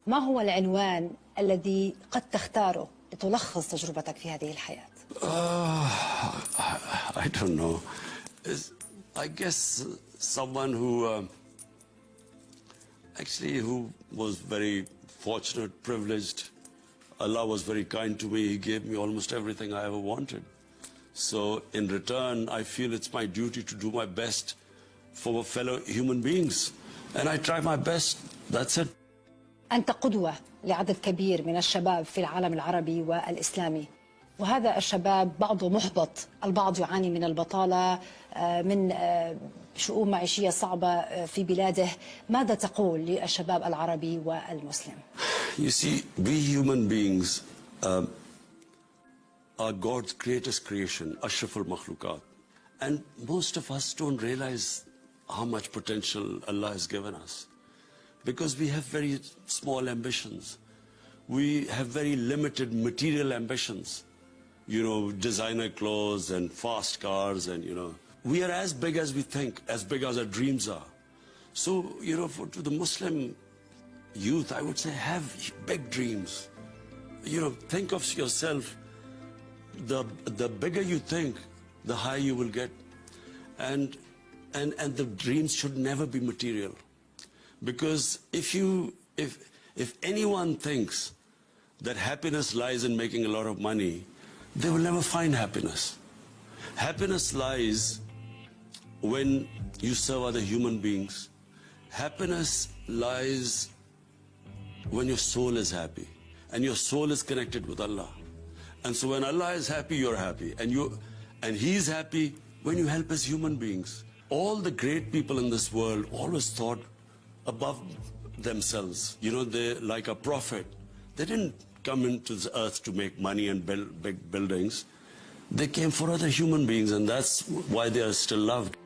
ما هو العنوان الذي قد تختاره لتلخص تجربتك في هذه الحياة؟ I don't know. I guess someone who who was very fortunate, privileged. Allah was very kind to me. He gave me almost everything I ever wanted. So in return, I feel it's my duty to do my best for fellow human beings. And I try my best. That's it. أنت قدوة لعدد كبير من الشباب في العالم العربي والإسلامي، وهذا الشباب بعضه محبط، البعض يعاني من البطالة، من شؤون معيشية صعبة في بلاده. ماذا تقول للشباب العربي والمسلم؟ You see, we human beings are God's greatest creation, Ashraf al-Makhlukat. And most of us don't realize how much potential Allah has given us. Because we have very small ambitions. We have very limited material ambitions. You know, designer clothes and fast cars and, you know. We are as big as we think, as big as our dreams are. So, you know, to the Muslim youth, I would say, have big dreams. You know, think of yourself. The bigger you think, the higher you will get. And the dreams should never be material. Because if anyone thinks that happiness lies in making a lot of money, they will never find happiness. Happiness lies when you serve other human beings. Happiness lies when your soul is happy and your soul is connected with Allah. And so when Allah is happy, you're happy. And He's happy when you help as human beings. All the great people in this world always thought above themselves. You know, they, like a prophet, they didn't come into this earth to make money and build big buildings. They came for other human beings, and that's why they are still loved.